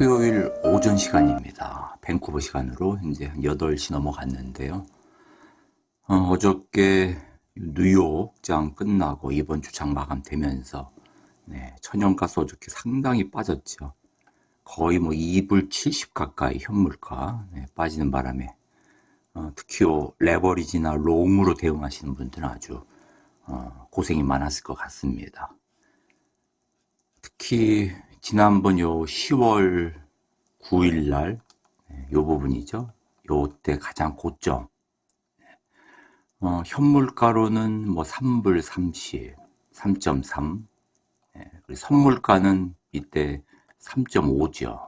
토요일 오전 시간입니다. 밴쿠버 시간으로 이제 한 8시 넘어갔는데요. 어저께 뉴욕장 끝나고 이번 주 장 마감되면서 천연가스 어저께 상당히 빠졌죠. 거의 뭐 2불 70 가까이 현물가 빠지는 바람에 특히 레버리지나 롱으로 대응하시는 분들은 아주 고생이 많았을 것 같습니다. 특히 지난번 요 10월 9일 날, 요 부분이죠. 요때 가장 고점. 현물가로는 뭐 3불 30, 3.3. 그리고 선물가는 이때 3.5죠.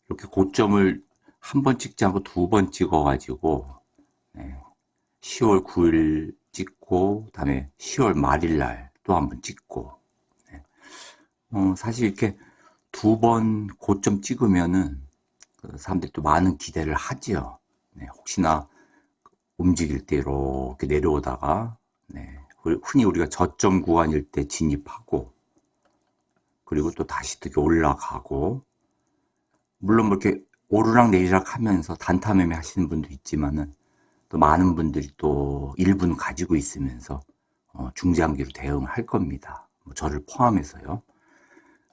이렇게 고점을 한 번 찍지 않고 두 번 찍어가지고, 10월 9일 찍고, 다음에 10월 말일 날 또 한 번 찍고, 사실 이렇게 두 번 고점 찍으면은 사람들이 또 많은 기대를 하지요. 혹시나 움직일 때 이렇게 내려오다가 흔히 우리가 저점 구간일 때 진입하고 그리고 또 다시 되게 올라가고 물론 뭐 이렇게 오르락 내리락 하면서 단타 매매 하시는 분도 있지만은 또 많은 분들이 또 일부는 가지고 있으면서 중장기로 대응할 겁니다. 뭐 저를 포함해서요.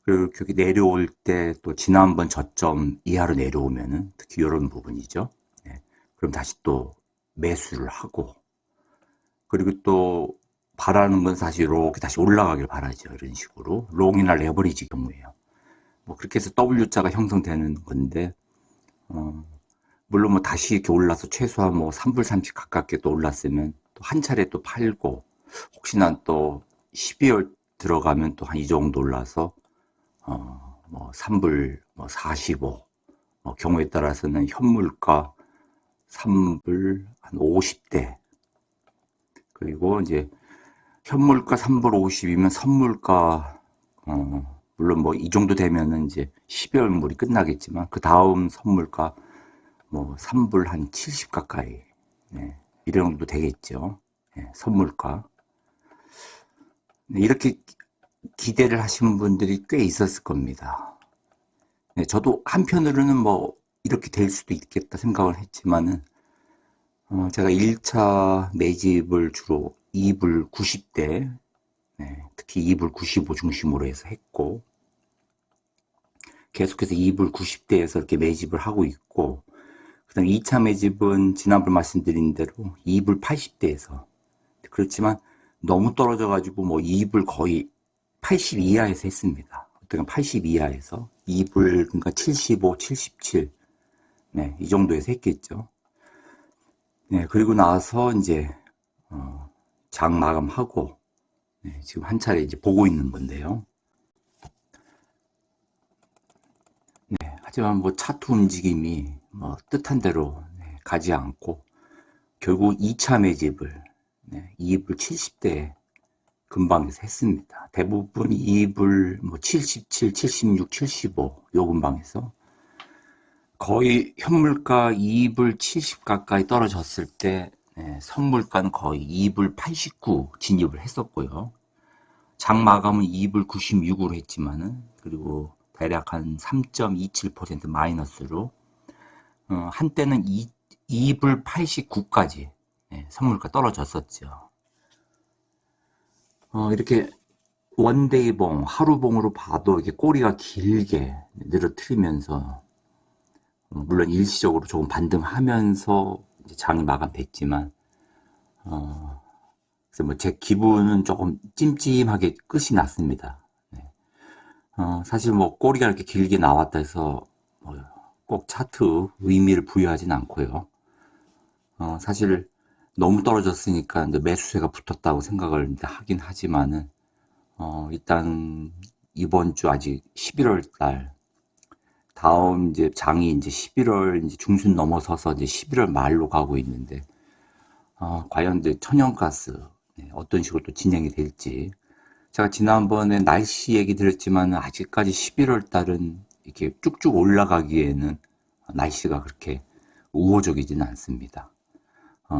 그렇게 내려올 때 또 지난번 저점 이하로 내려오면은 특히 이런 부분이죠. 그럼 다시 또 매수를 하고 그리고 또 바라는 건 사실 이렇게 다시 올라가길 바라죠. 이런 식으로 롱이나 레버리지 경우에요. 뭐 그렇게 해서 W자가 형성되는 건데 물론 뭐 다시 이렇게 올라서 최소한 뭐 3불 30 가깝게 또 올랐으면 또 한 차례 또 팔고 혹시나 또 12월 들어가면 또 한 이 정도 올라서 뭐 3불 뭐 45 경우에 따라서는 현물가 3불 한 50대 그리고 이제 현물가 3불 50이면 선물가 물론 뭐 이 정도 되면은 이제 12월 물이 끝나겠지만 그 다음 선물가 뭐 3불 한 70 가까이 이런 정도 되겠죠. 선물가 이렇게 기대를 하시는 분들이 꽤 있었을 겁니다. 저도 한편으로는 뭐 이렇게 될 수도 있겠다 생각을 했지만은 제가 1차 매집을 주로 2불 90대 특히 2불 95 중심으로 해서 했고 계속해서 2불 90대에서 이렇게 매집을 하고 있고 그다음 2차 매집은 지난번 말씀드린 대로 2불 80대에서 그렇지만 너무 떨어져 가지고 뭐 2불 거의 80 이하에서 했습니다. 어떤 80 이하에서 2불 그러니까 75, 77 이 정도에서 했겠죠. 그리고 나서 이제 장 마감하고 지금 한 차례 이제 보고 있는 건데요. 하지만 뭐 차트 움직임이 뭐 뜻한 대로 가지 않고 결국 2차 매집을 2불 70대에 근방에서 했습니다. 대부분 2불 뭐 77, 76, 75 요 근방에서 거의 현물가 2불 70 가까이 떨어졌을 때 선물가는 거의 2불 89 진입을 했었고요. 장 마감은 2불 96으로 했지만은 그리고 대략 한 3.27% 마이너스로 한때는 2불 89까지 선물가 떨어졌었죠. 이렇게 원데이봉, 하루봉으로 봐도 이렇게 꼬리가 길게 늘어뜨리면서 물론 일시적으로 조금 반등하면서 이제 장이 마감됐지만 그래서 뭐 제 기분은 조금 찜찜하게 끝이 났습니다. 사실 뭐 꼬리가 이렇게 길게 나왔다 해서 꼭 차트 의미를 부여하진 않고요. 사실 너무 떨어졌으니까 이제 매수세가 붙었다고 생각을 하긴 하지만은 일단 이번 주 아직 11월 달 다음 이제 장이 이제 11월 이제 중순 넘어서서 이제 11월 말로 가고 있는데 과연 이제 천연가스 어떤 식으로 또 진행이 될지 제가 지난번에 날씨 얘기 드렸지만 아직까지 11월 달은 이렇게 쭉쭉 올라가기에는 날씨가 그렇게 우호적이지는 않습니다.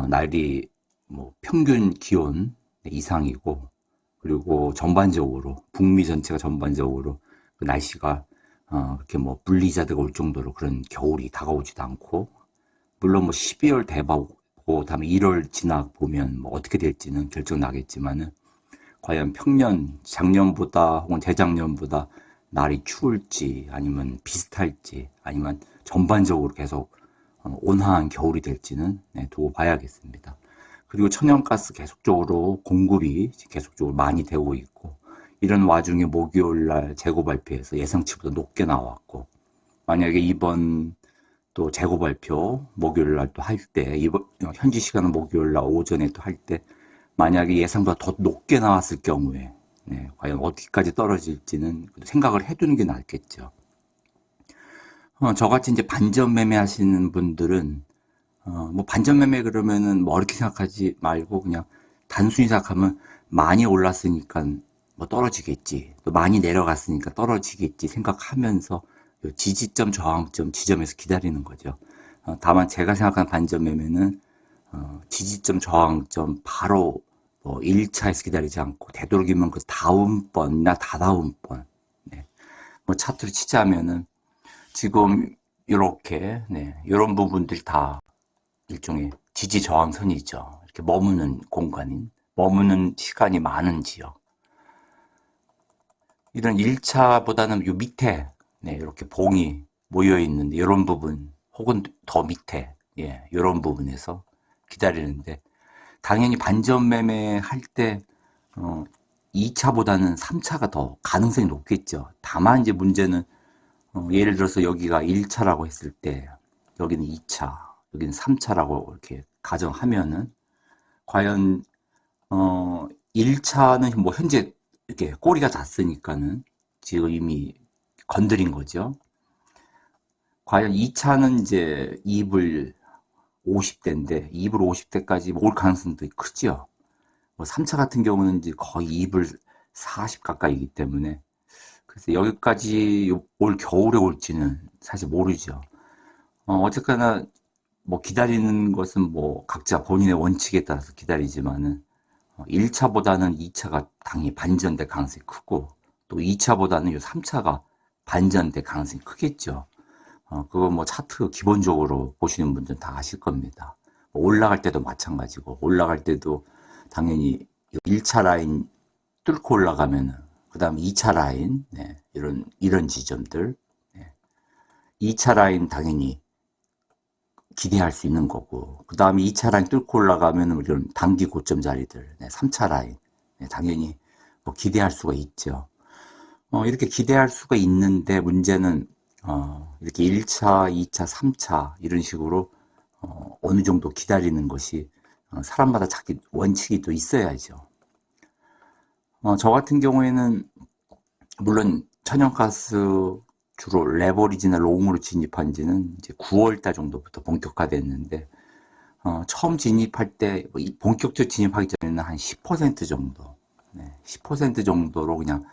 날이 뭐 평균 기온 이상이고 그리고 전반적으로 북미 전체가 전반적으로 그 날씨가 그렇게 뭐 블리자드가 올 정도로 그런 겨울이 다가오지도 않고, 물론 뭐 12월 대바고 다음에 1월 지나 보면 뭐 어떻게 될지는 결정 나겠지만은, 과연 평년, 작년보다 혹은 재작년보다 날이 추울지 아니면 비슷할지 아니면 전반적으로 계속 온화한 겨울이 될지는 두고 봐야겠습니다. 그리고 천연가스 계속적으로 공급이 계속적으로 많이 되고 있고, 이런 와중에 목요일 날 재고 발표에서 예상치보다 높게 나왔고, 만약에 이번 또 재고 발표 목요일 날 또 할 때, 이번 현지 시간은 목요일 날 오전에 또 할 때 만약에 예상보다 더 높게 나왔을 경우에 과연 어디까지 떨어질지는 생각을 해두는 게 낫겠죠. 저같이 이제 반전 매매 하시는 분들은 뭐 반전 매매 그러면은 뭐 어렵게 생각하지 말고 그냥 단순히 생각하면 많이 올랐으니까 뭐 떨어지겠지, 또 많이 내려갔으니까 떨어지겠지 생각하면서 지지점, 저항점 지점에서 기다리는 거죠. 다만 제가 생각하는 반전 매매는 지지점, 저항점 바로 뭐 1차에서 기다리지 않고 되도록이면 그 다음번이나 다다음번, 뭐 차트를 치자면은 지금 이렇게 이런 부분들이 다 일종의 지지 저항선이죠. 이렇게 머무는 공간인, 머무는 시간이 많은 지역. 이런 1차보다는 요 밑에 이렇게 봉이 모여 있는데 이런 부분 혹은 더 밑에 이런 부분에서 기다리는데, 당연히 반전 매매 할 때 2차보다는 3차가 더 가능성이 높겠죠. 다만 이제 문제는 예를 들어서 여기가 1차라고 했을 때 여기는 2차, 여기는 3차라고 이렇게 가정하면은 과연 1차는 뭐 현재 이렇게 꼬리가 닿았으니까는 지금 이미 건드린 거죠. 과연 2차는 이제 2불 50대인데 2불 50대까지 올 가능성도 크죠. 뭐 3차 같은 경우는 이제 거의 2불 40 가까이기 때문에, 그래서 여기까지 올 겨울에 올지는 사실 모르죠. 어쨌거나 뭐 기다리는 것은 뭐 각자 본인의 원칙에 따라서 기다리지만은 1차보다는 2차가 당연히 반전될 가능성이 크고, 또 2차보다는 이 3차가 반전될 가능성이 크겠죠. 그거 뭐 차트 기본적으로 보시는 분들은 다 아실 겁니다. 뭐 올라갈 때도 마찬가지고, 올라갈 때도 당연히 1차 라인 뚫고 올라가면은, 그 다음에 2차 라인, 이런 지점들, 2차 라인 당연히 기대할 수 있는 거고, 그 다음에 2차 라인 뚫고 올라가면은 이런 단기 고점 자리들, 3차 라인, 당연히 뭐 기대할 수가 있죠. 이렇게 기대할 수가 있는데 문제는 이렇게 1차, 2차, 3차 이런 식으로 어느 정도 기다리는 것이 사람마다 자기 원칙이 또 있어야죠. 저 같은 경우에는 물론 천연가스 주로 레버리지나 롱으로 진입한 지는 이제 9월 달 정도부터 본격화됐는데, 처음 진입할 때 본격적으로 진입하기 전에는 한 10% 정도, 10% 정도로 그냥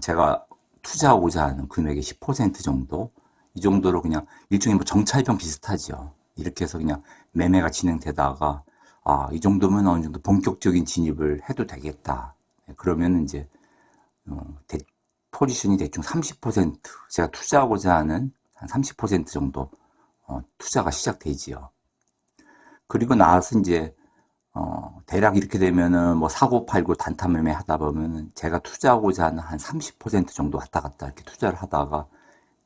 제가 투자하고자 하는 금액의 10% 정도, 이 정도로 그냥 일종의 뭐 정찰병 비슷하죠. 이렇게 해서 그냥 매매가 진행되다가 이 정도면 어느 정도 본격적인 진입을 해도 되겠다. 그러면 이제 포지션이 대충 30%, 제가 투자하고자 하는 한 30% 정도 투자가 시작되지요. 그리고 나서 이제 대략 이렇게 되면은 뭐 사고 팔고 단타 매매 하다 보면은 제가 투자하고자 하는 한 30% 정도 왔다 갔다 이렇게 투자를 하다가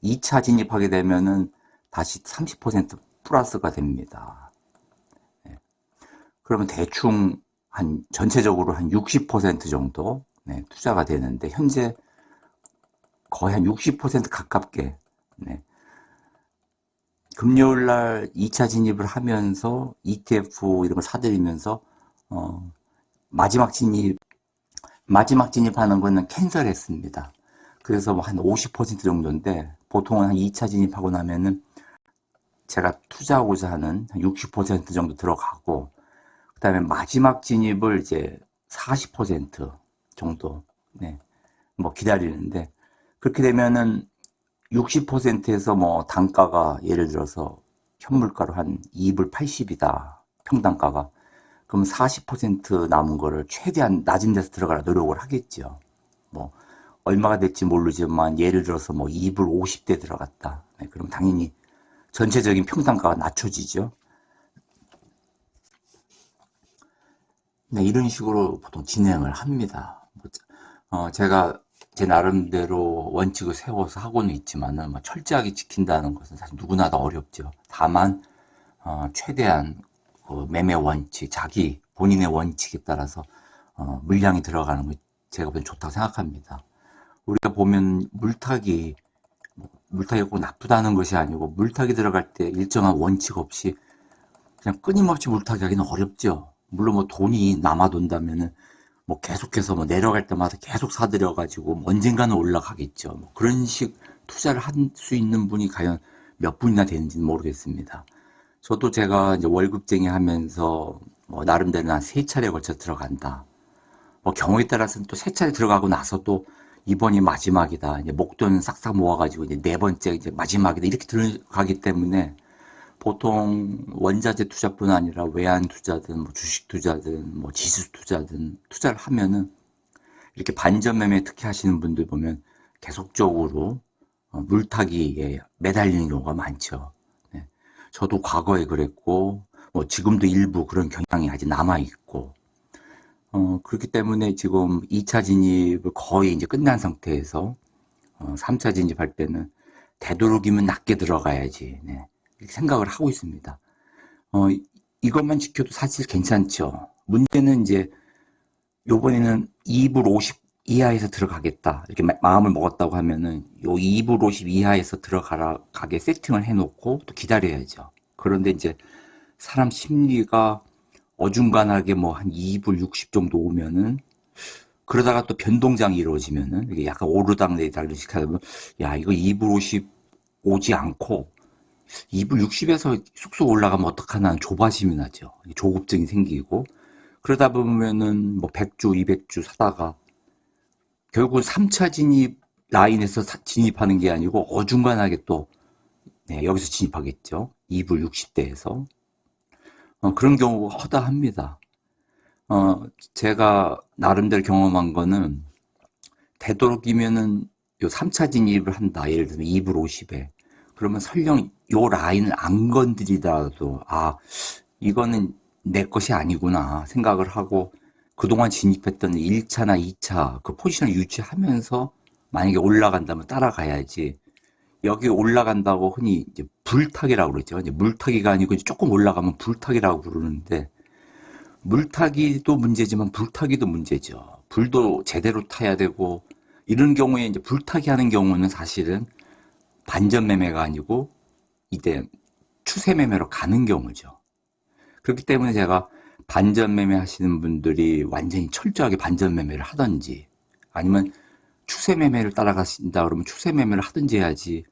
2차 진입하게 되면은 다시 30% 플러스가 됩니다. 그러면 대충 한 전체적으로 한 60% 정도 투자가 되는데, 현재 거의 한 60% 가깝게 금요일 날 2차 진입을 하면서 ETF 이런 걸 사들이면서 마지막 진입하는 거는 캔슬했습니다. 그래서 뭐 한 50% 정도인데, 보통은 한 2차 진입하고 나면은 제가 투자하고자 하는 한 60% 정도 들어가고, 그 다음에 마지막 진입을 이제 40% 정도 뭐 기다리는데, 그렇게 되면은 60%에서 뭐 단가가 예를 들어서 현물가로 한 2불 80이다. 평단가가. 그럼 40% 남은 거를 최대한 낮은 데서 들어가라 노력을 하겠죠. 뭐 얼마가 될지 모르지만 예를 들어서 뭐 2불 50대 들어갔다. 네, 그럼 당연히 전체적인 평단가가 낮춰지죠. 네, 이런 식으로 보통 진행을 합니다. 제가 제 나름대로 원칙을 세워서 하고는 있지만은 뭐 철저하게 지킨다는 것은 사실 누구나 다 어렵죠. 다만 최대한 그 매매 원칙, 자기 본인의 원칙에 따라서 물량이 들어가는 게 제가 보기엔 좋다고 생각합니다. 우리가 보면 물타기 꼭 나쁘다는 것이 아니고 물타기 들어갈 때 일정한 원칙 없이 그냥 끊임없이 물타기 하기는 어렵죠. 물론 뭐 돈이 남아돈다면은 뭐 계속해서 뭐 내려갈 때마다 계속 사들여가지고 뭐 언젠가는 올라가겠죠. 뭐 그런 식 투자를 할 수 있는 분이 과연 몇 분이나 되는지는 모르겠습니다. 저도 제가 이제 월급쟁이 하면서 뭐 나름대로 한 세 차례에 걸쳐 들어간다. 뭐 경우에 따라서는 또 세 차례 들어가고 나서 또 이번이 마지막이다. 이제 목돈 싹싹 모아가지고 이제 네 번째 이제 마지막이다. 이렇게 들어가기 때문에 보통 원자재 투자뿐 아니라 외환 투자든 뭐 주식 투자든 뭐 지수 투자든 투자를 하면은 이렇게 반전 매매 특히 하시는 분들 보면 계속적으로 물타기에 매달리는 경우가 많죠. 네. 저도 과거에 그랬고 뭐 지금도 일부 그런 경향이 아직 남아 있고 그렇기 때문에 지금 2차 진입을 거의 이제 끝난 상태에서 3차 진입할 때는 되도록이면 낮게 들어가야지. 네. 이렇게 생각을 하고 있습니다. 이것만 지켜도 사실 괜찮죠. 문제는 이제 요번에는 2불 50 이하에서 들어가겠다. 이렇게 마음을 먹었다고 하면은 요 2불 50 이하에서 들어가게 세팅을 해놓고 또 기다려야죠. 그런데 이제 사람 심리가 어중간하게 뭐 한 2불 60 정도 오면은 그러다가 또 변동장이 이루어지면은 이게 약간 오르락 내리락 이렇게 하면 야 이거 2불 50 오지 않고 2불 60에서 쑥쑥 올라가면 어떡하나 조바심이 나죠. 조급증이 생기고 그러다 보면은 뭐 100주, 200주 사다가 결국 3차 진입 라인에서 진입하는 게 아니고 어중간하게 또 네, 여기서 진입하겠죠. 2불 60대에서 그런 경우가 허다합니다. 제가 나름대로 경험한 거는 되도록이면은 요 3차 진입을 한다. 예를 들면 2불 50에. 그러면 설령 요 라인을 안 건드리더라도, 이거는 내 것이 아니구나 생각을 하고 그동안 진입했던 1차나 2차 그 포지션을 유지하면서 만약에 올라간다면 따라가야지. 여기 올라간다고 흔히 이제 불타기라고 그러죠. 이제 물타기가 아니고 이제 조금 올라가면 불타기라고 부르는데 물타기도 문제지만 불타기도 문제죠. 불도 제대로 타야 되고 이런 경우에 이제 불타기 하는 경우는 사실은 반전 매매가 아니고 이제 추세 매매로 가는 경우죠. 그렇기 때문에 제가 반전 매매 하시는 분들이 완전히 철저하게 반전 매매를 하든지 아니면 추세 매매를 따라가신다 그러면 추세 매매를 하든지 해야지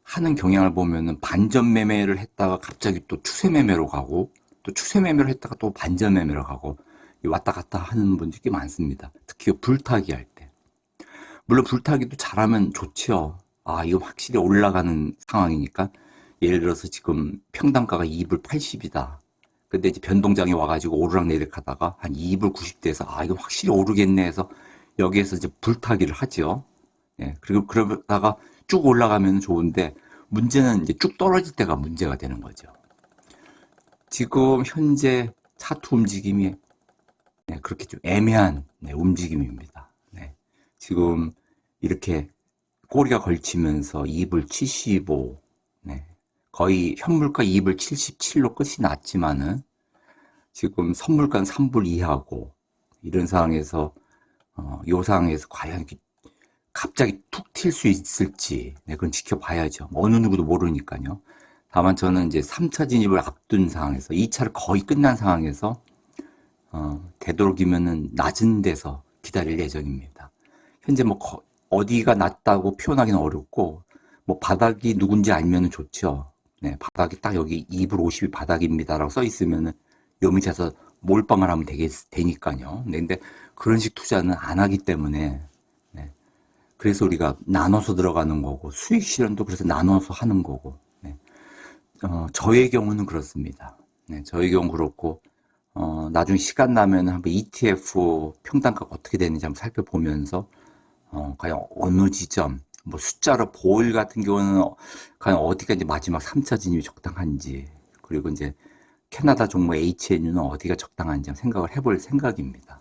하는 경향을 보면은 반전 매매를 했다가 갑자기 또 추세 매매로 가고 또 추세 매매를 했다가 또 반전 매매로 가고 왔다 갔다 하는 분들이 꽤 많습니다. 특히 불타기 할 때. 물론 불타기도 잘하면 좋죠. 이거 확실히 올라가는 상황이니까 예를 들어서 지금 평단가가 2불 80이다. 근데 이제 변동장이 와가지고 오르락내리락 하다가 한 2불 90대에서 이거 확실히 오르겠네 해서 여기에서 이제 불타기를 하죠. 예, 그리고 그러다가 쭉 올라가면 좋은데 문제는 이제 쭉 떨어질 때가 문제가 되는 거죠. 지금 현재 차트 움직임이 그렇게 좀 애매한 움직임입니다. 네, 지금 이렇게 꼬리가 걸치면서 2불 75, 거의 현물가 2불 77로 끝이 났지만은 지금 선물가는 3불 이하고 이런 상황에서 요 상황에서 과연 갑자기 툭 튈 수 있을지 그건 지켜봐야죠. 어느 누구도 모르니까요. 다만 저는 이제 3차 진입을 앞둔 상황에서 2차를 거의 끝난 상황에서 되도록이면은 낮은 데서 기다릴 예정입니다. 현재 뭐 어디가 낮다고 표현하기는 어렵고 뭐 바닥이 누군지 알면은 좋죠. 네, 바닥이 딱 여기 2불 50이 바닥입니다라고 써 있으면은 요 밑에서 몰빵을 하면 되니까요. 근데 그런 식 투자는 안 하기 때문에 그래서 우리가 나눠서 들어가는 거고 수익 실현도 그래서 나눠서 하는 거고 저의 경우는 그렇습니다. 저의 경우 그렇고 나중에 시간 나면 한번 ETF 평단가가 어떻게 되는지 한번 살펴보면서 과연 어느 지점, 뭐 숫자로 보일 같은 경우는 과연 어디가 이제 마지막 3차 진입이 적당한지, 그리고 이제 캐나다 종목 HNU는 어디가 적당한지 생각을 해볼 생각입니다.